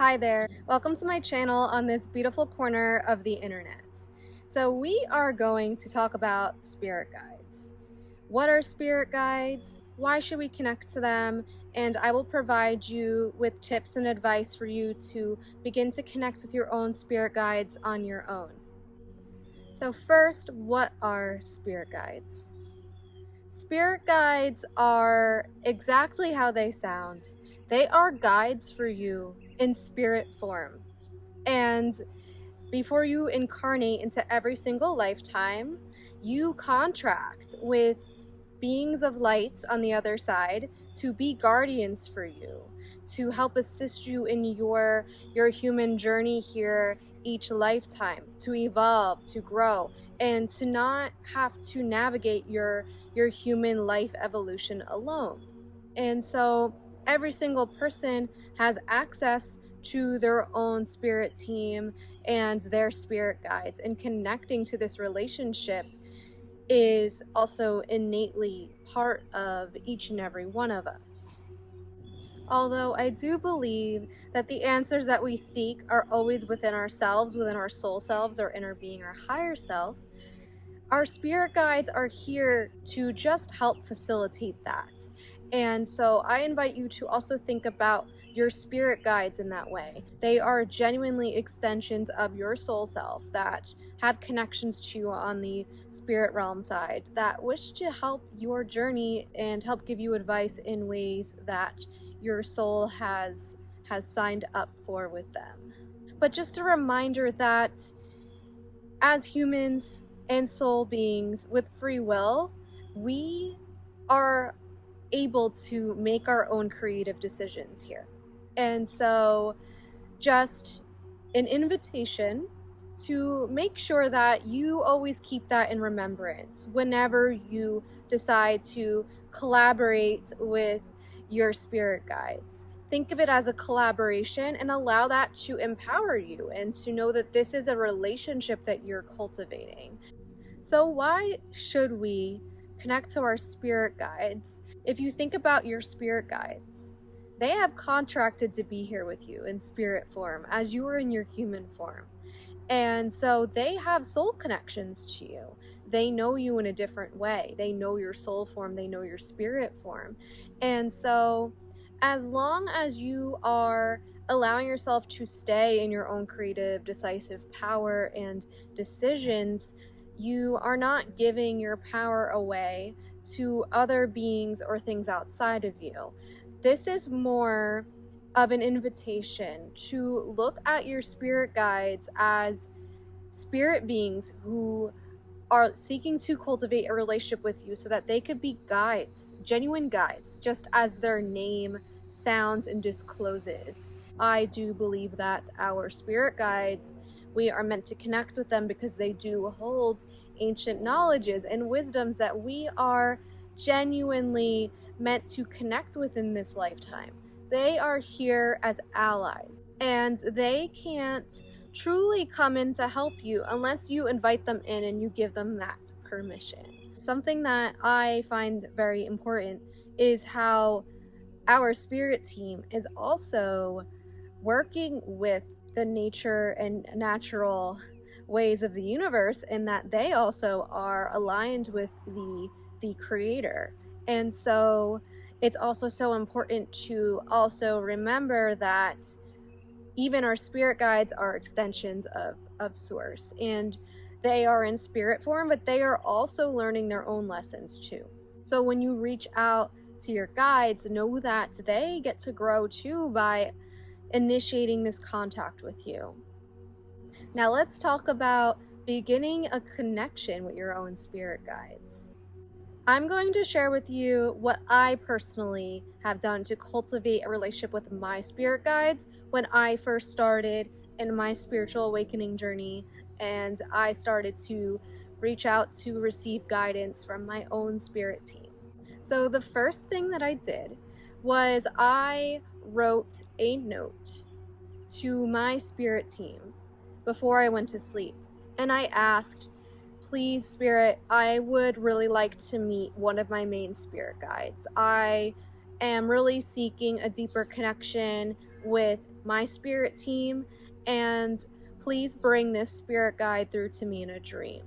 Hi there, welcome to my channel on this beautiful corner of the internet. So we are going to talk about spirit guides. What are spirit guides? Why should we connect to them? And I will provide you with tips and advice for you to begin to connect with your own spirit guides on your own. So first, what are spirit guides? Spirit guides are exactly how they sound. They are guides for you in spirit form. And before you incarnate into every single lifetime, you contract with beings of light on the other side to be guardians for you, to help assist you in your human journey here each lifetime, to evolve, to grow, and to not have to navigate your human life evolution alone. And so every single person has access to their own spirit team and their spirit guides, and connecting to this relationship is also innately part of each and every one of us. Although I do believe that the answers that we seek are always within ourselves, within our soul selves, our inner being, our higher self, our spirit guides are here to just help facilitate that. And so I invite you to also think about your spirit guides in that way. They are genuinely extensions of your soul self that have connections to you on the spirit realm side, that wish to help your journey and help give you advice in ways that your soul has signed up for with them. But just a reminder that as humans and soul beings with free will, we are able to make our own creative decisions here. And so just an invitation to make sure that you always keep that in remembrance whenever you decide to collaborate with your spirit guides. Think of it as a collaboration and allow that to empower you and to know that this is a relationship that you're cultivating. So why should we connect to our spirit guides? If you think about your spirit guides, they have contracted to be here with you in spirit form as you are in your human form. And so they have soul connections to you. They know you in a different way. They know your soul form. They know your spirit form. And so as long as you are allowing yourself to stay in your own creative, decisive power and decisions, you are not giving your power away to other beings or things outside of you. This is more of an invitation to look at your spirit guides as spirit beings who are seeking to cultivate a relationship with you so that they could be guides, genuine guides, just as their name sounds and discloses. I do believe that our spirit guides, we are meant to connect with them because they do hold ancient knowledges and wisdoms that we are genuinely meant to connect with in this lifetime. They are here as allies, and they can't truly come in to help you unless you invite them in and you give them that permission. Something that I find very important is how our spirit team is also working with the nature and natural ways of the universe, and that they also are aligned with the creator. And so it's also so important to also remember that even our spirit guides are extensions of source, and they are in spirit form, but they are also learning their own lessons too. So when you reach out to your guides, know that they get to grow too by initiating this contact with you. Now let's talk about beginning a connection with your own spirit guides. I'm going to share with you what I personally have done to cultivate a relationship with my spirit guides when I first started in my spiritual awakening journey, and I started to reach out to receive guidance from my own spirit team. So the first thing that I did was I wrote a note to my spirit team before I went to sleep, and I asked, please, Spirit, I would really like to meet one of my main spirit guides. I am really seeking a deeper connection with my spirit team, and please bring this spirit guide through to me in a dream.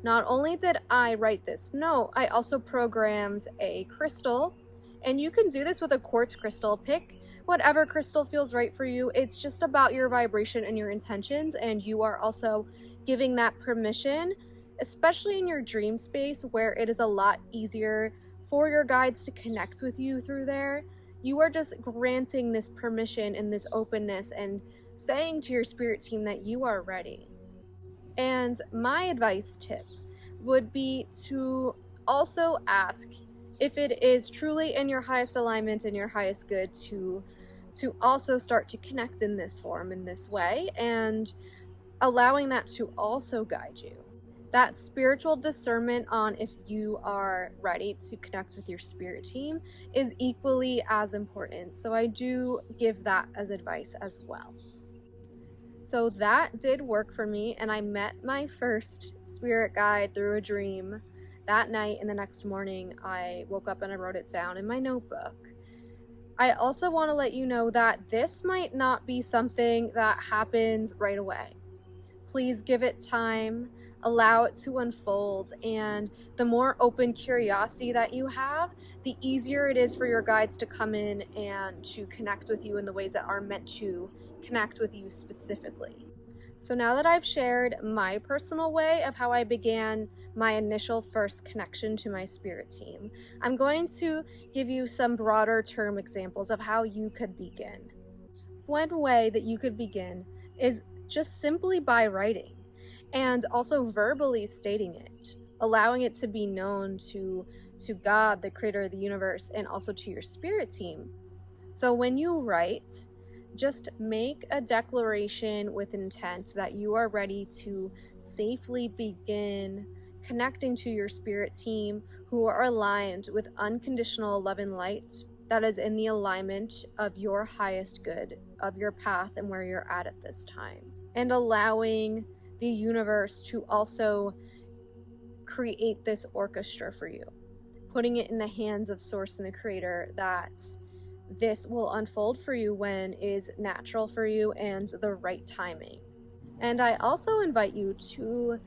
Not only did I write this note, I also programmed a crystal, and you can do this with a quartz crystal. Pick whatever crystal feels right for you. It's just about your vibration and your intentions, and you are also giving that permission, especially in your dream space where it is a lot easier for your guides to connect with you through there. You are just granting this permission and this openness and saying to your spirit team that you are ready. And my advice tip would be to also ask if it is truly in your highest alignment and your highest good to also start to connect in this form, in this way, and allowing that to also guide you. That spiritual discernment on if you are ready to connect with your spirit team is equally as important. So I do give that as advice as well. So that did work for me, and I met my first spirit guide through a dream that night, and the next morning I woke up and I wrote it down in my notebook. I also want to let you know that this might not be something that happens right away. Please give it time, allow it to unfold, and the more open curiosity that you have, the easier it is for your guides to come in and to connect with you in the ways that are meant to connect with you specifically. So now that I've shared my personal way of how I began my initial first connection to my spirit team, I'm going to give you some broader term examples of how you could begin. One way that you could begin is just simply by writing and also verbally stating it, allowing it to be known to God, the creator of the universe, and also to your spirit team. So when you write, just make a declaration with intent that you are ready to safely begin connecting to your spirit team who are aligned with unconditional love and light that is in the alignment of your highest good, of your path and where you're at this time. And allowing the universe to also create this orchestra for you, putting it in the hands of Source and the Creator that this will unfold for you when is natural for you and the right timing. And I also invite you to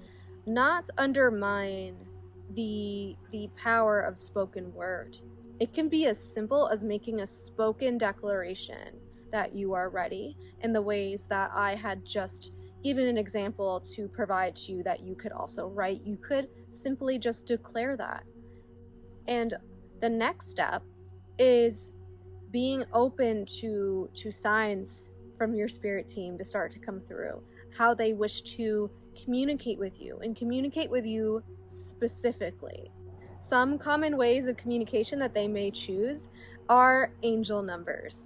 not undermine the power of spoken word. It can be as simple as making a spoken declaration that you are ready in the ways that I had just given an example to provide to you that you could also write. You could simply just declare that. And the next step is being open to signs from your spirit team to start to come through, how they wish to communicate with you and communicate with you specifically. Some common ways of communication that they may choose are angel numbers.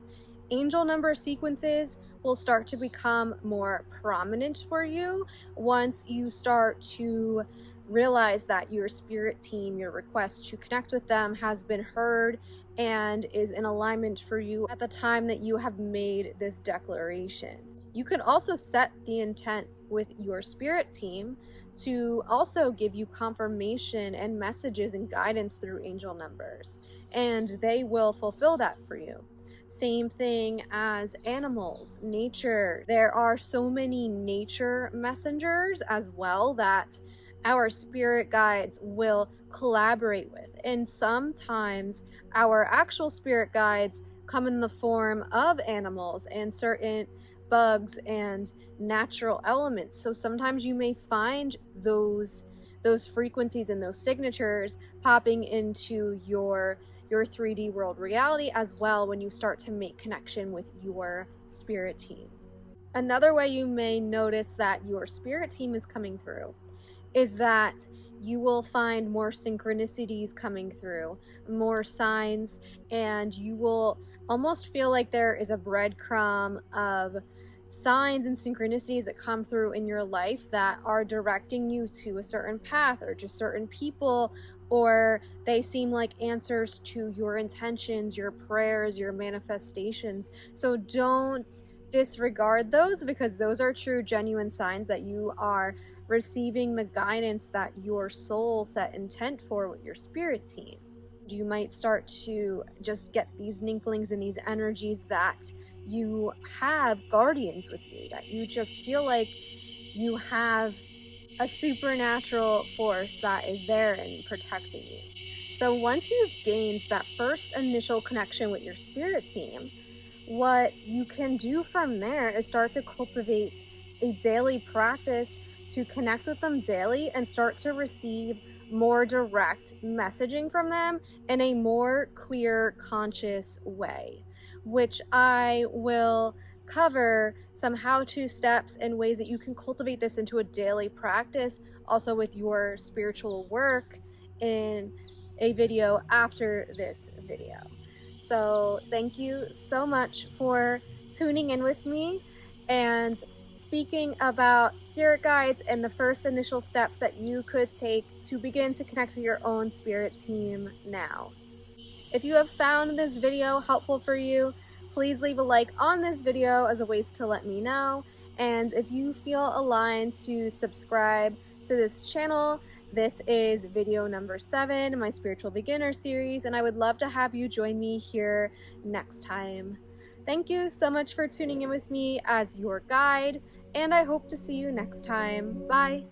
Angel number sequences will start to become more prominent for you once you start to realize that your spirit team, your request to connect with them has been heard and is in alignment for you at the time that you have made this declaration. You can also set the intent with your spirit team to also give you confirmation and messages and guidance through angel numbers, and they will fulfill that for you. Same thing as animals, nature. There are so many nature messengers as well that our spirit guides will collaborate with, and sometimes our actual spirit guides come in the form of animals and certain bugs and natural elements. So sometimes you may find those frequencies and those signatures popping into your 3D world reality as well when you start to make connection with your spirit team. Another way you may notice that your spirit team is coming through is that you will find more synchronicities coming through, more signs, and you will almost feel like there is a breadcrumb of signs and synchronicities that come through in your life that are directing you to a certain path or just certain people, or they seem like answers to your intentions, your prayers, your manifestations. So don't disregard those, because those are true, genuine signs that you are receiving the guidance that your soul set intent for with your spirit team. You might start to just get these inklings and these energies that you have guardians with you, that you just feel like you have a supernatural force that is there and protecting you. So once you've gained that first initial connection with your spirit team, what you can do from there is start to cultivate a daily practice to connect with them daily and start to receive more direct messaging from them in a more clear, conscious way, which I will cover some how-to steps and ways that you can cultivate this into a daily practice, also with your spiritual work, in a video after this video. So thank you so much for tuning in with me and speaking about spirit guides and the first initial steps that you could take to begin to connect to your own spirit team now. If you have found this video helpful for you, please leave a like on this video as a way to let me know. And if you feel aligned to subscribe to this channel, this is video number 7, my spiritual beginner series, and I would love to have you join me here next time. Thank you so much for tuning in with me as your guide, and I hope to see you next time. Bye.